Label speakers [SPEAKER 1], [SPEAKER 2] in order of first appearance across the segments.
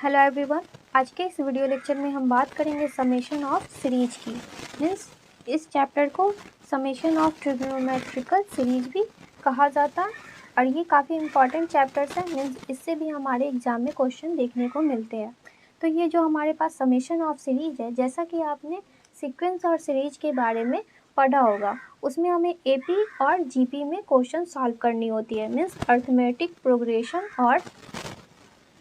[SPEAKER 1] Hello everyone. आज के इस वीडियो लेक्चर में हम बात करेंगे समेशन ऑफ सीरीज की। मीन्स इस चैप्टर को समेशन ऑफ ट्रिग्नोमेट्रिकल सीरीज भी कहा जाता है और ये काफ़ी इंपॉर्टेंट चैप्टर्स हैं। मीन्स इससे भी हमारे एग्जाम में क्वेश्चन देखने को मिलते हैं। तो ये जो हमारे पास समेशन ऑफ सीरीज है, जैसा कि आपने सीक्वेंस और सीरीज के बारे में पढ़ा होगा, उसमें हमें एपी और जीपी में क्वेश्चन सॉल्व करनी होती है। मीन्स अर्थमेटिक प्रोग्रेशन और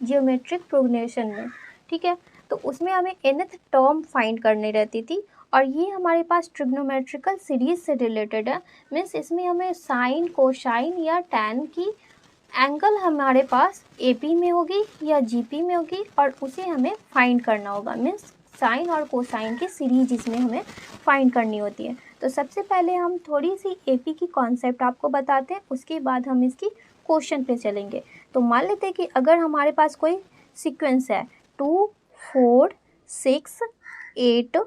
[SPEAKER 1] जियोमेट्रिक प्रोग्रेशन में, ठीक है। तो उसमें हमें nth टर्म फाइंड करनी रहती थी और ये हमारे पास ट्रिग्नोमेट्रिकल सीरीज से रिलेटेड है। मीन्स इसमें हमें साइन, कोसाइन या टैन की एंगल हमारे पास एपी में होगी या जीपी में होगी और उसे हमें फाइंड करना होगा। मीन्स साइन और कोसाइन की सीरीज इसमें हमें फाइंड करनी होती है। तो सबसे पहले हम थोड़ी सी एपी की कॉन्सेप्ट आपको बताते हैं, उसके बाद हम इसकी क्वेश्चन पे चलेंगे। तो मान लेते हैं कि अगर हमारे पास कोई सीक्वेंस है 2, 4, 6, 8,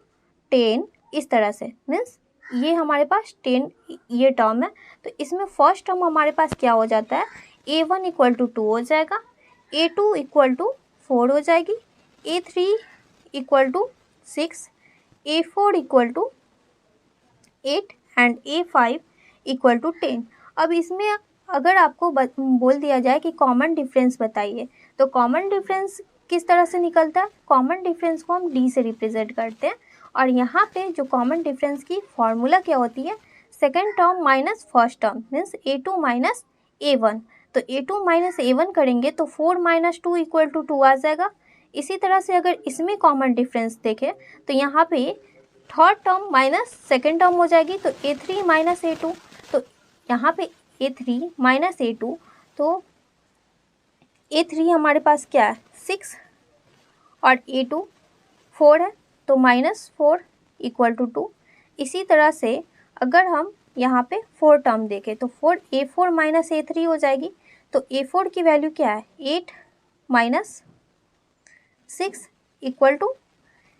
[SPEAKER 1] 10 इस तरह से। मीन्स ये हमारे पास 10 ये टर्म है। तो इसमें फर्स्ट टर्म हमारे पास क्या हो जाता है, a1 इक्वल टू 2 हो जाएगा, a2 इक्वल टू 4 हो जाएगी, a3 equal to 6, a4 equal to 8 and a5 equal to 10। अब इसमें अगर आपको बोल दिया जाए कि कॉमन डिफरेंस बताइए, तो कॉमन डिफरेंस किस तरह से निकलता है। कॉमन डिफरेंस को हम डी से रिप्रेजेंट करते हैं और यहाँ पे जो कॉमन डिफरेंस की फॉर्मूला क्या होती है, second term minus first term. Means a2 minus a1। तो a2 माइनस a1 करेंगे तो 4 माइनस 2 इक्वल टू 2 आ जाएगा। इसी तरह से अगर इसमें कॉमन डिफरेंस देखें तो यहाँ पे third term minus second term हो जाएगी, तो a3 माइनस a2। तो यहाँ पे a3 माइनस a2, तो a3 हमारे पास क्या है 6 और a2 4 है, तो माइनस 4 इक्वल टू 2। इसी तरह से अगर हम यहाँ पे 4 टर्म देखें तो a4 माइनस a3 हो जाएगी। तो a4 की वैल्यू क्या है 8 माइनस 6 इक्वल टू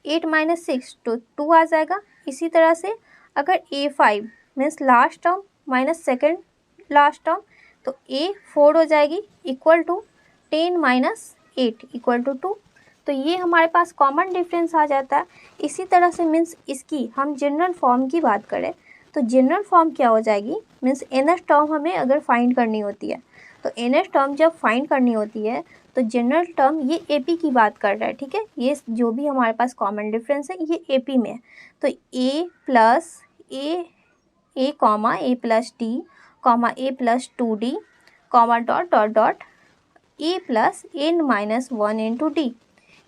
[SPEAKER 1] 8 माइनस 6 तो 2 आ जाएगा। इसी तरह से अगर a5 means last term minus second last term, तो a4 हो जाएगी equal to 10 minus 8 equal to 2। तो ये हमारे पास कॉमन डिफरेंस आ जाता है। इसी तरह से मीन्स इसकी हम जनरल फॉर्म की बात करें तो जनरल फॉर्म क्या हो जाएगी, मीन्स nth टर्म हमें अगर फाइंड करनी होती है, तो nth टर्म जब फाइंड करनी होती है तो जनरल टर्म ये एपी की बात कर रहा है, ठीक है। ये जो भी हमारे पास कॉमन डिफरेंस है ये एपी में है। तो a plus A comma A plus D comma A plus 2d comma dot dot dot A plus N minus 1 into D,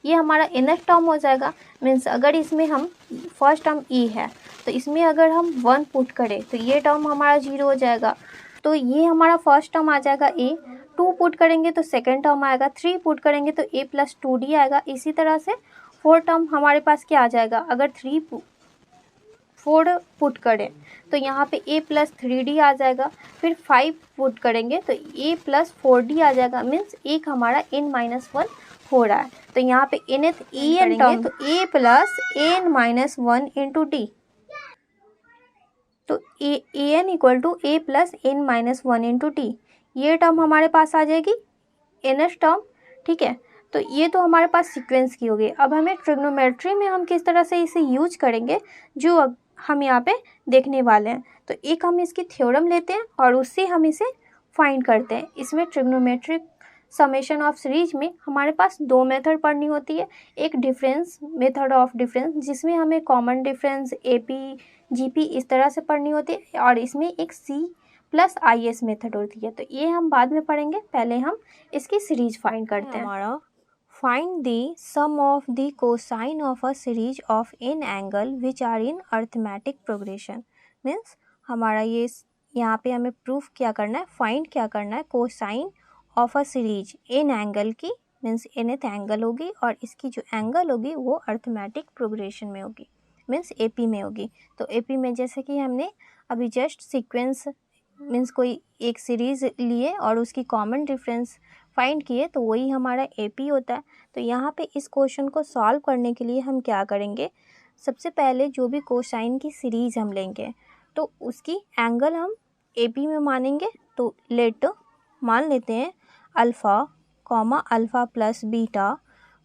[SPEAKER 1] ये हमारा nth टर्म हो जाएगा। मीन्स अगर इसमें हम फर्स्ट टर्म e है तो इसमें अगर हम 1 पुट करें तो ये टर्म हमारा 0 हो जाएगा। तो ये हमारा फर्स्ट टर्म आ जाएगा a, 2 पुट करेंगे तो सेकेंड टर्म आएगा, 3 पुट करेंगे तो a प्लस 2d आएगा। इसी तरह से 4 टर्म हमारे पास क्या आ जाएगा, अगर 4 पुट करें तो यहाँ पे a प्लस 3d आ जाएगा। फिर 5 पुट करेंगे तो a प्लस 4d आ जाएगा। मीन्स एक हमारा n माइनस 1 हो रहा है। तो यहाँ पे nth en टर्म तो a plus n minus 1 into D, तो an equal to a plus n minus 1 into D, ये टर्म हमारे पास आ जाएगी nth टर्म, ठीक है। तो ये तो हमारे पास सीक्वेंस की होगी। अब हमें ट्रिग्नोमेट्री में हम किस तरह से इसे यूज करेंगे जो हम यहाँ पे देखने वाले हैं। तो एक हम इसकी थ्योरम लेते हैं और उससे हम इसे फाइंड करते हैं। इसमें ट्रिग्नोमेट्रिक समेशन ऑफ सीरीज में हमारे पास 2 मेथड पढ़नी होती है। एक डिफरेंस मेथड ऑफ डिफरेंस जिसमें हमें कॉमन डिफरेंस एपी जीपी इस तरह से पढ़नी होती है और इसमें एक सी प्लस IS मेथड होती है। तो ये हम बाद में पढ़ेंगे, पहले हम इसकी सीरीज फाइंड करते हैं। हमारा find the sum of the cosine of a series of N angle which are in arithmetic progression. Means हमारा ये यहाँ पे हमें प्रूफ क्या करना है, फाइंड क्या करना है, cosine of a series an angle की। मीन्स nth एंगल होगी और इसकी जो एंगल होगी वो अर्थमेटिक प्रोग्रेशन में होगी, मीन्स एपी में होगी। तो एपी में जैसे कि हमने अभी जस्ट सीक्वेंस मीन्स कोई एक सीरीज लिए और उसकी कॉमन डिफरेंस फाइंड किए तो वही हमारा एपी होता है। तो यहाँ पे इस क्वेश्चन को सॉल्व करने के लिए हम क्या करेंगे, सबसे पहले जो भी कोसाइन की सीरीज हम लेंगे तो उसकी एंगल हम एपी में मानेंगे। तो लेट मान लेते हैं alpha comma alpha plus beta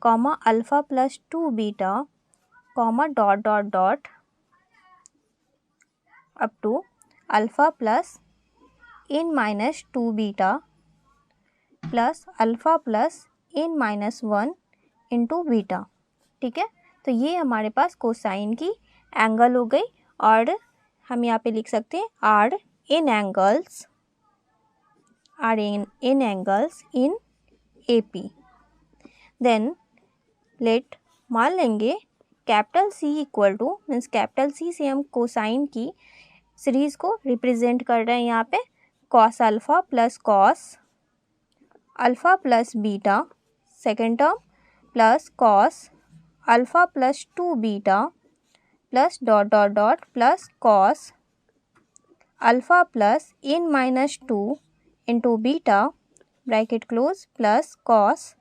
[SPEAKER 1] comma alpha plus 2 beta comma dot dot dot up to alpha plus n minus 2 beta plus alpha plus n minus 1 into beta. ठीक है, तो ये हमारे पास कोसाइन की एंगल हो गई और हम यहाँ पे लिख सकते हैं are in angles in AP। Then let मान लेंगे capital C equal to means capital C से हम कोसाइन की सीरीज को रिप्रेजेंट कर रहे हैं यहाँ पे cos alpha plus cos alpha plus beta second term plus cos alpha plus 2 beta plus dot dot dot plus cos alpha plus n minus 2 into beta bracket close plus cos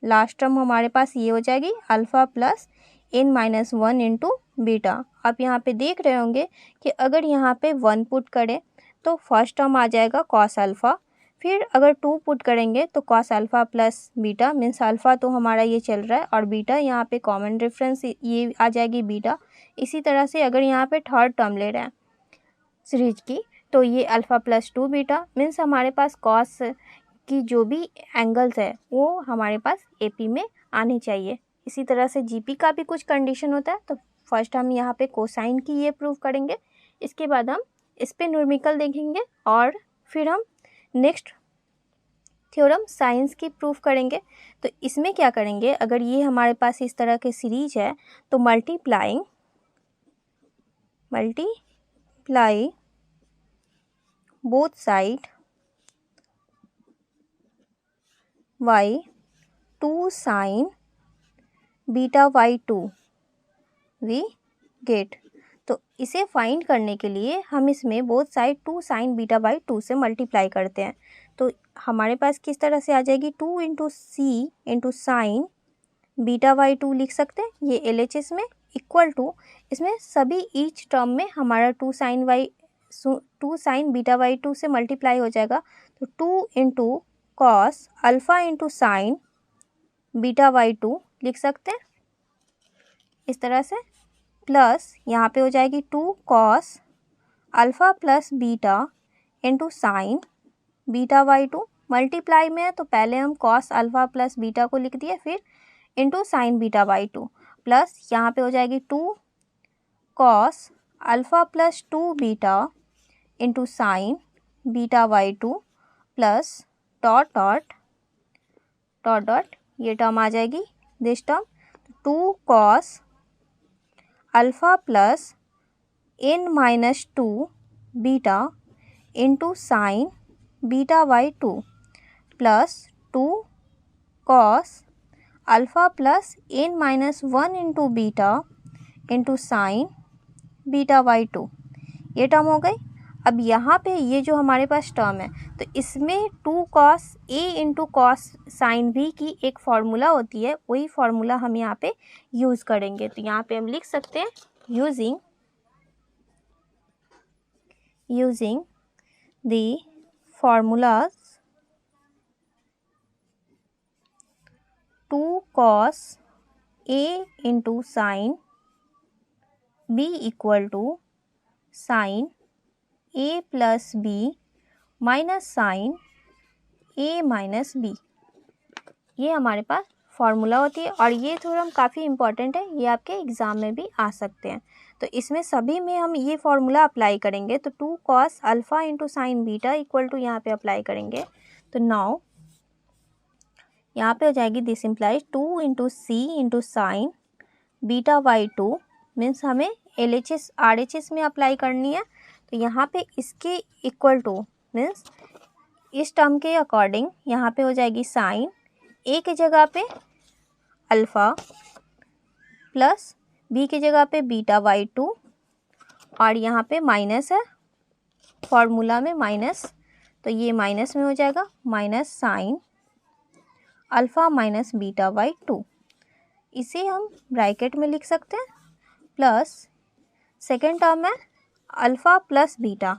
[SPEAKER 1] last term हमारे पास ये हो जाएगी alpha plus n minus 1 into beta. आप यहाँ पे देख रहे होंगे कि अगर यहाँ पे 1 पुट करें तो फर्स्ट टर्म आ जाएगा कॉस अल्फ़ा, फिर अगर 2 पुट करेंगे तो cos alpha plus beta means alpha तो हमारा ये चल रहा है और बीटा यहाँ पे कॉमन रेफरेंस ये आ जाएगी बीटा। इसी तरह से अगर यहाँ पे थर्ड टर्म ले रहे हैं सीरीज की तो ये अल्फ़ा प्लस 2 बीटा मीन्स हमारे पास कॉस की जो भी एंगल्स है वो हमारे पास AP में आने चाहिए। इसी तरह से GP का भी कुछ कंडीशन होता है, तो फर्स्ट हम यहाँ पे कोसाइन की ये प्रूव करेंगे, इसके बाद हम इस पे न्यूमेरिकल देखेंगे और फिर हम नेक्स्ट थ्योरम साइंस की प्रूफ करेंगे। तो इसमें क्या करेंगे, अगर ये हमारे पास इस तरह के सीरीज है तो multiply both side y 2 sine beta y2 we get. तो इसे फाइंड करने के लिए हम इसमें both side 2 sine beta y2 से मल्टीप्लाई करते हैं। तो हमारे पास किस तरह से आ जाएगी 2 into C into sine beta y2 लिख सकते हैं ये LHS में इक्वल टू इसमें सभी ईच टर्म में हमारा 2 साइन बीटा y2 से मल्टीप्लाई हो जाएगा। तो 2 into cos alpha into sine beta y2 लिख सकते हैं इस तरह से, प्लस यहाँ पे हो जाएगी 2 cos alpha plus beta into sine beta y2। Multiply में है तो पहले हम कॉस अल्फ़ा प्लस बीटा को लिख दिए फिर into sine beta y2 plus यहाँ पे हो जाएगी 2 cos alpha plus 2 beta into sine beta y2 plus dot dot dot dot ये टर्म आ जाएगी this term 2 cos alpha plus n minus 2 beta into sine beta y2 plus 2 cos alpha plus n minus 1 into beta into sine beta y2 ये term हो गई। अब यहाँ पे ये जो हमारे पास टर्म है तो इसमें 2 cos a into cos sine b की एक फार्मूला होती है, वही फार्मूला हम यहाँ पे यूज़ करेंगे। तो यहाँ पे हम लिख सकते हैं using the formulas 2 cos a into sine b equal to sine a plus B minus sine a minus B, ये हमारे पास फार्मूला होती है और ये थ्योरम काफ़ी इंपॉर्टेंट है, ये आपके एग्ज़ाम में भी आ सकते हैं। तो इसमें सभी में हम ये फार्मूला अप्लाई करेंगे। तो 2 cos alpha into sine beta equal to यहाँ पे अप्लाई करेंगे तो नाउ यहाँ पे हो जाएगी this implies 2 into C into sine beta y2 means हमें LHS RHS में अप्लाई करनी है। तो यहाँ पे इसके इक्वल टू मीन्स इस टर्म के अकॉर्डिंग यहाँ पे हो जाएगी साइन a की जगह पे अल्फ़ा प्लस b की जगह पे बीटा y2 और यहाँ पे माइनस है फॉर्मूला में माइनस, तो ये माइनस में हो जाएगा minus sine alpha minus beta y2। इसे हम ब्रैकेट में लिख सकते हैं प्लस सेकेंड टर्म है अल्फ़ा प्लस बीटा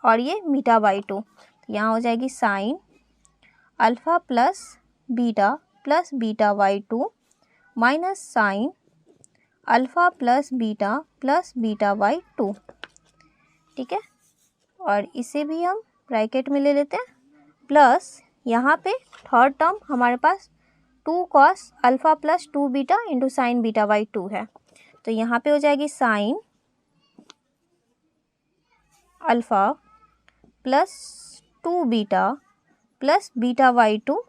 [SPEAKER 1] और ये बीटा y2, तो यहाँ हो जाएगी sine alpha plus beta plus beta by two minus sine alpha plus beta by to. ठीक है, और इसे भी हम ब्रैकेट में ले लेते हैं, प्लस यहाँ पे थर्ड टर्म हमारे पास 2 cos alpha plus 2 beta into sine beta by two है। तो यहाँ पे हो जाएगी sine alpha plus 2 beta plus beta by two.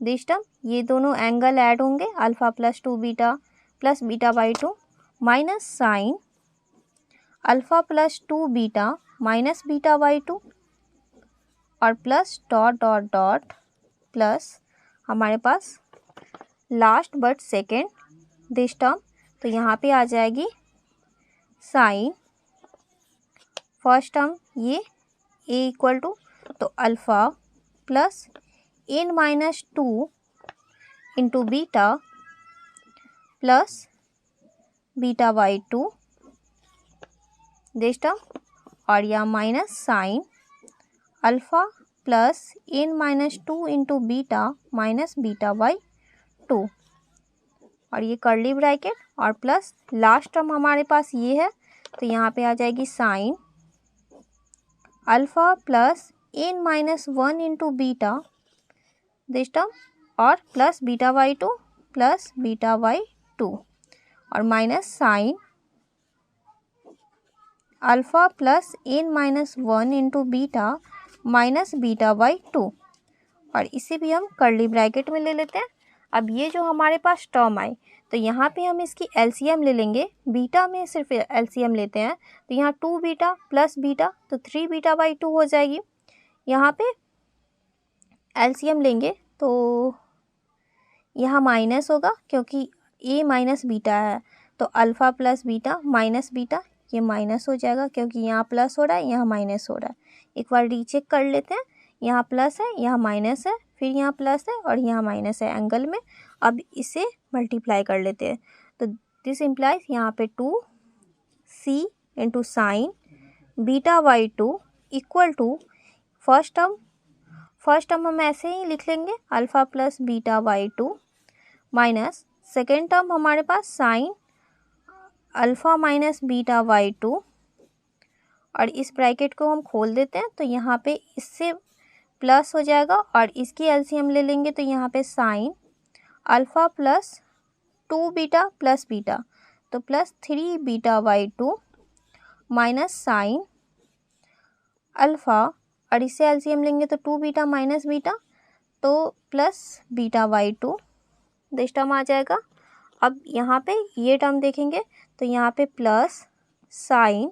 [SPEAKER 1] This term, ये दोनों एंगल ऐड होंगे, alpha plus 2 beta plus beta by two minus sine alpha plus 2 beta minus beta by two और plus dot dot dot plus हमारे पास last but second this term. तो यहाँ पे आ जाएगी साइन फर्स्ट टर्म ये ए equal to तो alpha plus n minus 2 into beta plus beta by two this term, और यह minus sine alpha plus n minus 2 into beta minus beta by two और ये कर्ली ब्रैकेट और plus last term हमारे पास ये है। तो यहाँ पे आ जाएगी sine alpha plus n minus 1 into beta this term और प्लस बीटा बाई टू और minus sine alpha plus n minus 1 into beta minus beta by two और इसे भी हम कर्ली ब्रैकेट में ले लेते हैं। अब ये जो हमारे पास टर्म आए तो यहाँ पे हम इसकी एलसीएम ले लेंगे, बीटा में सिर्फ एलसीएम लेते हैं तो यहाँ 2 बीटा प्लस बीटा तो 3 बीटा बाई टू हो जाएगी। यहाँ पे एलसीएम लेंगे तो यहाँ माइनस होगा क्योंकि ए माइनस बीटा है, तो alpha plus beta minus beta ये माइनस हो जाएगा क्योंकि यहाँ प्लस हो रहा है यहाँ माइनस हो रहा है। एक बार रीचेक कर लेते हैं, यहाँ प्लस है यहाँ माइनस है फिर यहाँ प्लस है और यहाँ माइनस है एंगल में। अब इसे मल्टीप्लाई कर लेते हैं तो दिस इम्प्लाइज यहाँ पे 2c into sine beta by two equal to first term हम ऐसे ही लिख लेंगे alpha plus beta by two minus second term हमारे पास sine alpha minus beta by two और इस ब्रैकेट को हम खोल देते हैं तो यहाँ पे इससे प्लस हो जाएगा और इसकी एलसीएम ले लेंगे तो यहाँ पे sine alpha plus 2 beta plus beta तो plus 3 beta by two minus sine alpha और इससे एलसीएम लेंगे तो 2 बीटा माइनस बीटा तो plus beta by two this term आ जाएगा। अब यहाँ पे ये टर्म देखेंगे तो यहाँ पे प्लस साइन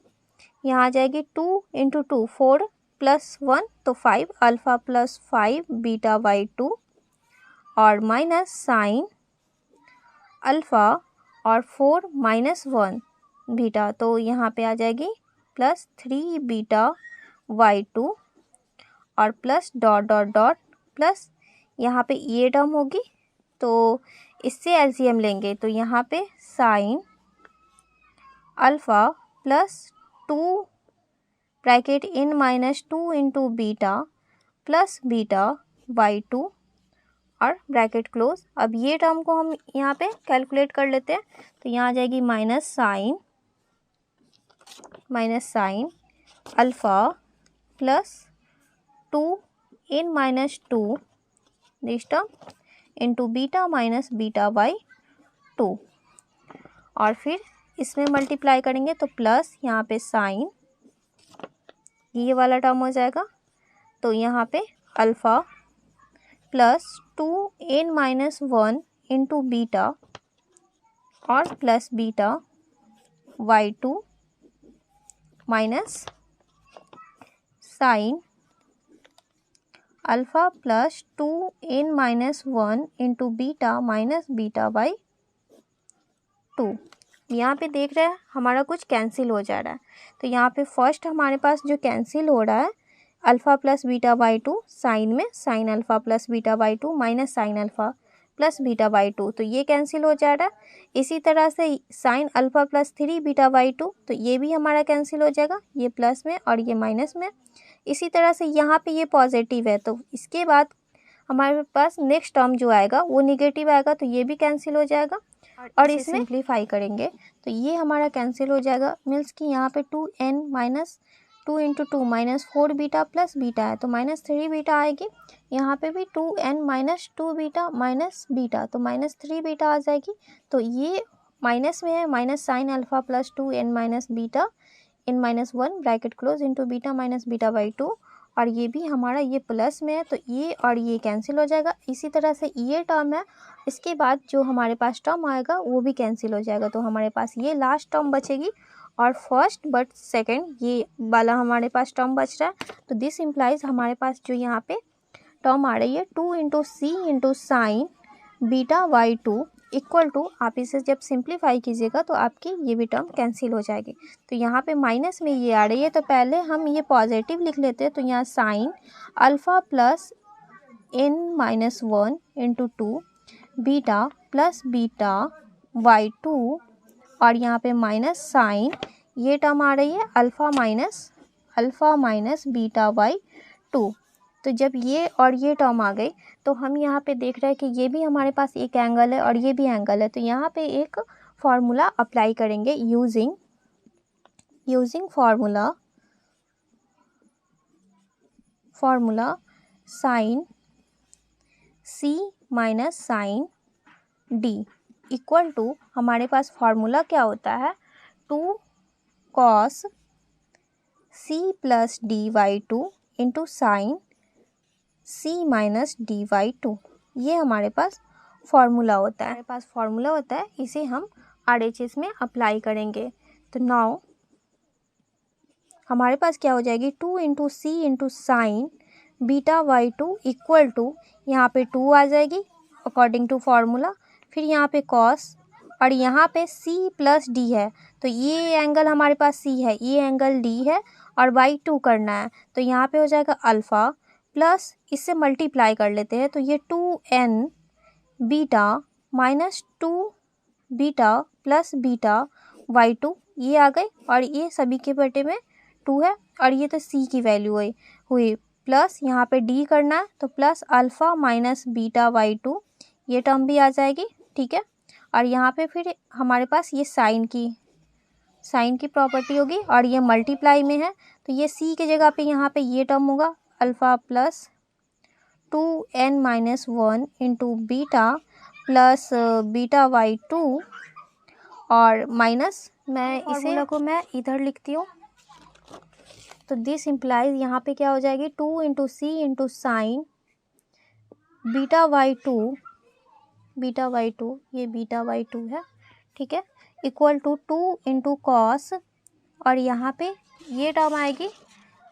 [SPEAKER 1] यहाँ आ जाएगी 2 इंटू 2 4 प्लस 1 तो 5 alpha plus 5 beta by two और माइनस साइन अल्फ़ा और 4 माइनस 1 बीटा तो यहाँ पे आ जाएगी प्लस 3 बीटा बाई टू और plus dot dot dot plus यहाँ पे ये टर्म होगी तो इससे एलसीएम लेंगे तो यहाँ पे sine alpha plus 2 bracket n minus 2 into beta plus beta by two और ब्रैकेट क्लोज। अब ये टर्म को हम यहाँ पे कैलकुलेट कर लेते हैं तो यहाँ आ जाएगी minus sine alpha plus 2 n minus 2 this term into beta minus beta by two और फिर इसमें मल्टीप्लाई करेंगे तो प्लस यहाँ पे साइन ये वाला टर्म हो जाएगा तो यहाँ पे alpha plus 2 n minus 1 into beta और plus beta by two minus sine alpha plus 2 n minus 1 into beta minus beta by two. यहाँ पे देख रहे हैं हमारा कुछ कैंसिल हो जा रहा है तो यहाँ पे फर्स्ट हमारे पास जो कैंसिल हो रहा है alpha plus beta by two sine में sine alpha plus beta by two minus sine alpha plus beta by two तो ये कैंसिल हो जा रहा है। इसी तरह से sign alpha plus 3 beta by two तो ये भी हमारा कैंसिल हो जाएगा, ये प्लस में और ये माइनस में। इसी तरह से यहाँ पे ये पॉजिटिव है तो इसके बाद हमारे पास नेक्स्ट टर्म जो आएगा वो निगेटिव आएगा, तो ये भी कैंसिल हो जाएगा। और इसे सिंप्लीफाई करेंगे तो ये हमारा कैंसिल हो जाएगा। मीन्स कि यहाँ पे 2n minus 2 into 2 minus 4 beta plus beta है तो माइनस 3 बीटा आएगी। यहाँ पे भी 2n minus 2 beta minus beta तो माइनस 3 बीटा आ जाएगी। तो ये माइनस में है, minus sine alpha plus 2n minus beta n minus 1 bracket close into beta minus beta by 2। और ये भी हमारा ये प्लस में है तो ये और ये कैंसिल हो जाएगा। इसी तरह से ये टर्म है, इसके बाद जो हमारे पास टर्म आएगा वो भी कैंसिल हो जाएगा। तो हमारे पास ये लास्ट टर्म बचेगी और फर्स्ट बट सेकंड ये वाला हमारे पास टर्म बच रहा है। तो दिस इम्प्लाइज हमारे पास जो यहाँ पे टर्म आ रही है 2 into C into sine beta by 2 equal to, आप इसे जब सिंप्लीफाई कीजिएगा तो आपकी ये भी टर्म कैंसिल हो जाएगी। तो यहाँ पे माइनस में ये आ रही है तो पहले हम ये पॉजिटिव लिख लेते हैं। तो यहाँ sign alpha plus n minus 1 into 2 beta plus beta by 2 और यहाँ पे माइनस साइन ये टर्म आ रही है अल्फ़ा माइनस बीटा बाई 2। तो जब ये और ये टर्म आ गई तो हम यहाँ पे देख रहे हैं कि ये भी हमारे पास एक एंगल है और ये भी एंगल है। तो यहाँ पे एक फार्मूला अप्लाई करेंगे using formula sine c minus sine d equal to, हमारे पास फार्मूला क्या होता है 2 cos c plus D by 2 into sine c minus D by 2। ये हमारे पास फार्मूला होता है। इसे हम RHS में अप्लाई करेंगे। तो नाउ हमारे पास क्या हो जाएगी 2 into C into sine beta by 2 equal to, यहाँ पे 2 आ जाएगी अकॉर्डिंग टू फार्मूला, फिर यहाँ पे कॉस और यहाँ पे c प्लस डी है तो ये एंगल हमारे पास c है, ये एंगल d है और बाई 2 करना है। तो यहाँ पे हो जाएगा अल्फ़ा प्लस इससे मल्टीप्लाई कर लेते हैं तो ये 2n beta minus 2 beta plus beta by 2 ये आ गए और ये सभी के बटे में 2 है और ये तो c की वैल्यू हुई प्लस यहाँ पे d करना है तो plus alpha minus beta by 2 ये टर्म भी आ जाएगी। ठीक है, और यहाँ पे फिर हमारे पास ये साइन की प्रॉपर्टी होगी और ये मल्टीप्लाई में है तो ये c की जगह पे यहाँ पे ये टर्म होगा alpha plus 2n minus 1 into beta plus beta by 2 और माइनस, मैं इसे को मैं इधर लिखती हूँ। तो दिस इम्प्लाइज यहाँ पे क्या हो जाएगी 2 into C into sine beta by 2 ये बीटा बाई 2 है। ठीक है, इक्वल टू 2 इंटू कॉस और यहाँ पे ये टर्म आएगी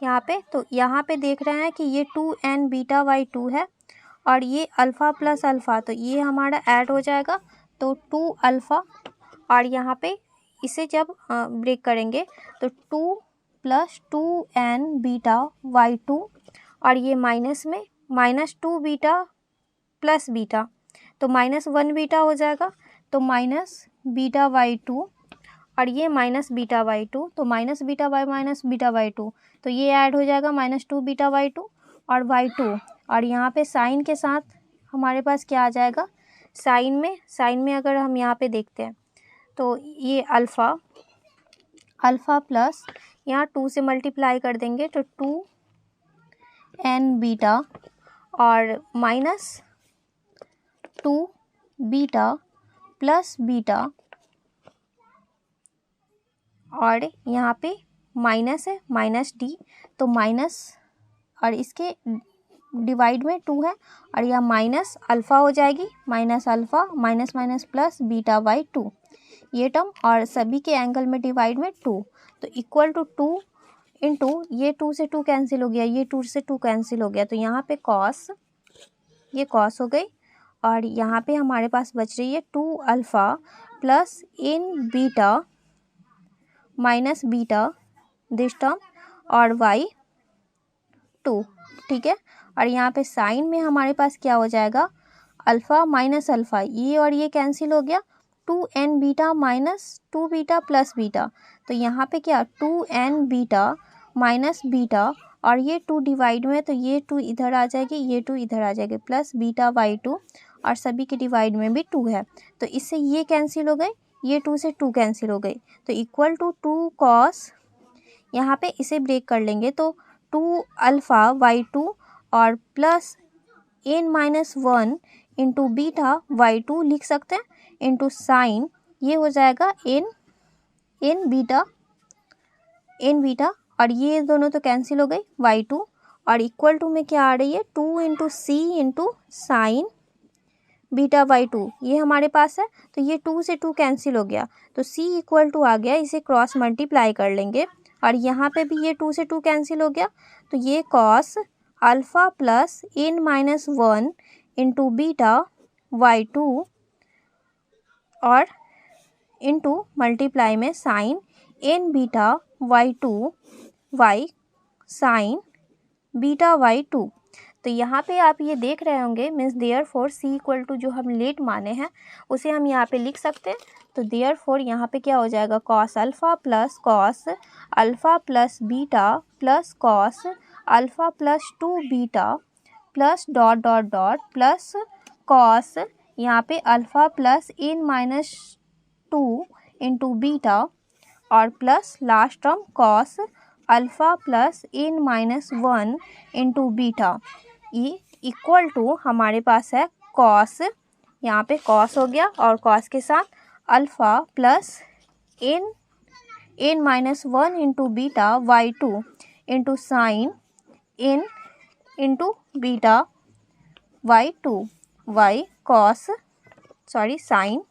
[SPEAKER 1] यहाँ पे। तो यहाँ पे देख रहे हैं कि ये 2n बीटा बाई 2 है और ये अल्फ़ा प्लस अल्फ़ा तो ये हमारा ऐड हो जाएगा तो 2 अल्फ़ा और यहाँ पे इसे जब ब्रेक करेंगे तो 2 प्लस 2n बीटा बाई 2 और ये माइनस में माइनस 2 बीटा प्लस बीटा तो माइनस 1 बीटा हो जाएगा तो माइनस बीटा बाई 2 और ये माइनस बीटा बाई 2 तो minus beta by minus beta by 2 तो ये ऐड हो जाएगा माइनस 2 बीटा बाई 2 और बाई 2 और यहाँ पे साइन के साथ हमारे पास क्या आ जाएगा साइन में अगर हम यहाँ पे देखते हैं तो ये अल्फ़ा प्लस यहाँ 2 से मल्टीप्लाई कर देंगे तो 2n बीटा और माइनस 2 बीटा प्लस बीटा और यहाँ पे माइनस है माइनस डी तो माइनस और इसके डिवाइड में 2 है और यह माइनस अल्फ़ा हो जाएगी minus alpha minus minus plus beta by 2 ये टर्म और सभी के एंगल में डिवाइड में 2 तो इक्वल टू 2 इंटू ये 2 से 2 कैंसिल हो गया, ये 2 से 2 कैंसिल हो गया तो यहाँ पे ये कॉस हो गई और यहाँ पे हमारे पास बच रही है 2 alpha plus in beta minus beta this term और बाई 2। ठीक है, और यहाँ पे साइन में हमारे पास क्या हो जाएगा अल्फ़ा माइनस अल्फ़ा ये और ये कैंसिल हो गया 2n beta minus 2 beta plus beta तो यहाँ पे क्या 2n बीटा माइनस बीटा और ये 2 डिवाइड में, तो ये 2 इधर आ जाएगी, ये 2 इधर आ जाएगी, प्लस बीटा बाई 2, और सभी के डिवाइड में भी 2 है, तो इससे ये कैंसिल हो गए, ये 2 से 2 कैंसिल हो गई, तो इक्वल टू 2 कॉस, यहाँ पे इसे ब्रेक कर लेंगे तो 2 अल्फ़ा बाई 2 और plus n-1 into beta by 2 लिख सकते हैं, इंटू साइन, ये हो जाएगा n बीटा और ये दोनों तो कैंसिल हो गई बाई 2, और इक्वल टू में क्या आ रही है 2 into C into sine beta by 2, ये हमारे पास है, तो ये 2 से 2 कैंसिल हो गया, तो c इक्वल टू आ गया, इसे क्रॉस मल्टीप्लाई कर लेंगे, और यहाँ पे भी ये 2 से 2 कैंसिल हो गया, तो ये cos alpha plus n-1 into beta by 2 और इंटू मल्टीप्लाई में sine n beta by 2 by sine beta by 2। तो यहाँ पे आप ये देख रहे होंगे, means there four C equal to जो हम लेट माने हैं उसे हम यहाँ पे लिख सकते हैं, तो देयर फोर यहाँ पे क्या हो जाएगा cos alpha plus beta plus cos alpha plus 2 beta plus dot dot dot plus cos यहाँ पे alpha plus n-2 into beta और plus last term cos alpha plus n-1 into beta, ये equal to हमारे पास है cos, यहाँ पे cos हो गया और कॉस के साथ alpha plus n-1 into beta by 2 into sine n into beta by 2 by cos sine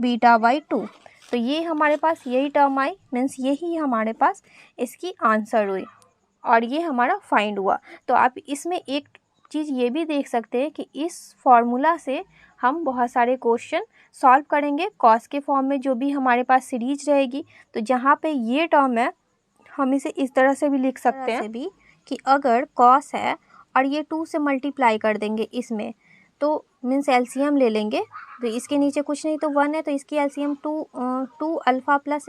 [SPEAKER 1] beta by 2, तो ये हमारे पास यही टर्म आई, मीन्स यही हमारे पास इसकी आंसर हुई और ये हमारा फाइंड हुआ। तो आप इसमें एक चीज़ ये भी देख सकते हैं कि इस फॉर्मूला से हम बहुत सारे क्वेश्चन सॉल्व करेंगे कॉस के फॉर्म में, जो भी हमारे पास सीरीज रहेगी, तो जहाँ पे ये टर्म है हम इसे इस तरह से भी लिख सकते हैं भी कि अगर कॉस है और ये 2 से मल्टीप्लाई कर देंगे इसमें, तो मीन्स एलसीएम ले लेंगे, तो इसके नीचे कुछ नहीं तो 1 है, तो इसकी LCM 2 alpha plus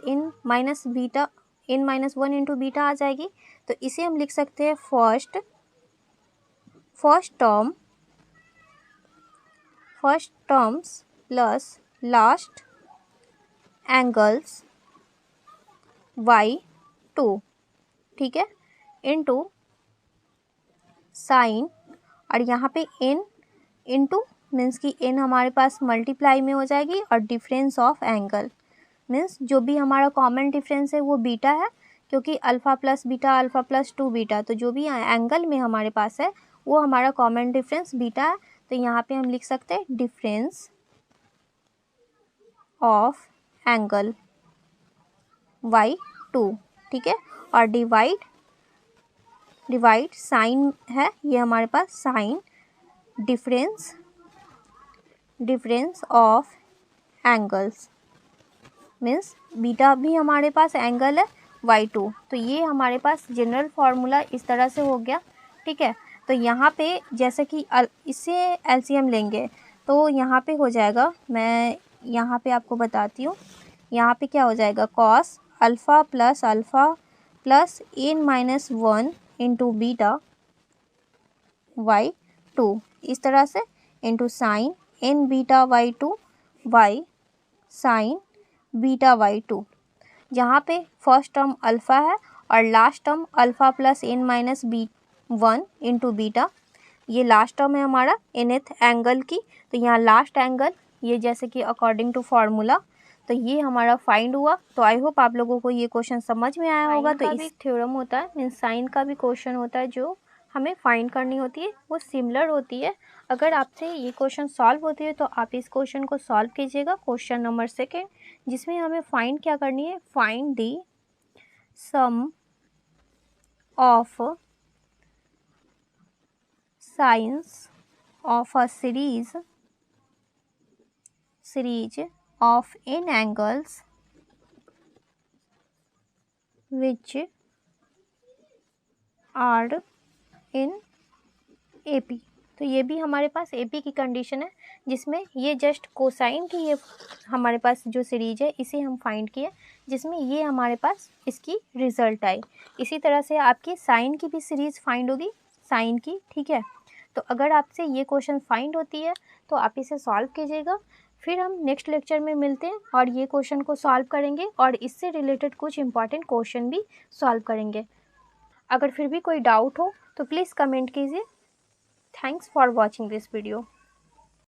[SPEAKER 1] n-1 into beta आ जाएगी, तो इसे हम लिख सकते हैं first terms plus last angles by 2, ठीक है, इंटू साइन, और यहाँ पे n इंटू मीन्स कि n हमारे पास मल्टीप्लाई में हो जाएगी, और डिफरेंस ऑफ एंगल मीन्स जो भी हमारा कॉमन डिफरेंस है वो बीटा है, क्योंकि alpha plus beta alpha plus 2 beta, तो जो भी एंगल में हमारे पास है वो हमारा कॉमन डिफरेंस बीटा है, तो यहाँ पे हम लिख सकते हैं डिफरेंस ऑफ एंगल बाई 2, ठीक है, और डिवाइड साइन है, ये हमारे पास sine difference of angles means beta भी हमारे पास एंगल है y2, तो ये हमारे पास जनरल फार्मूला इस तरह से हो गया, ठीक है। तो यहाँ पे जैसे कि इससे एलसीएम लेंगे तो यहाँ पे हो जाएगा, मैं यहाँ पे आपको बताती हूँ, यहाँ पे क्या हो जाएगा cos alpha plus n-1 into beta by 2 इस तरह से, into sine n beta by 2 by sine beta by 2, जहाँ पे फर्स्ट टर्म अल्फ़ा है और last term alpha plus n-1 into beta, ये लास्ट टर्म है हमारा nth एंगल की, तो यहाँ लास्ट एंगल ये जैसे कि अकॉर्डिंग टू फार्मूला, तो ये हमारा फाइंड हुआ। तो आई होप आप लोगों को ये क्वेश्चन समझ में आया होगा। तो इस थ्योरम होता है मीन्स साइन का भी क्वेश्चन होता है जो हमें फाइंड करनी होती है, वो सिमिलर होती है। अगर आपसे ये क्वेश्चन सॉल्व होती है तो आप इस क्वेश्चन को सॉल्व कीजिएगा, क्वेश्चन नंबर 2, जिसमें हमें फाइंड क्या करनी है, find the sum of sines of a series of n angles which are in AP। तो ये भी हमारे पास एपी की कंडीशन है, जिसमें ये जस्ट कोसाइन की ये हमारे पास जो सीरीज है इसे हम फाइंड किए, जिसमें ये हमारे पास इसकी रिजल्ट आई। इसी तरह से आपकी साइन की भी सीरीज फाइंड होगी, साइन की, ठीक है। तो अगर आपसे ये क्वेश्चन फाइंड होती है तो आप इसे सॉल्व कीजिएगा। फिर हम नेक्स्ट लेक्चर में मिलते हैं और ये क्वेश्चन को सॉल्व करेंगे और इससे रिलेटेड कुछ इंपॉर्टेंट क्वेश्चन भी सॉल्व करेंगे। अगर फिर भी कोई डाउट हो तो प्लीज़ कमेंट कीजिए। Thanks for watching this video.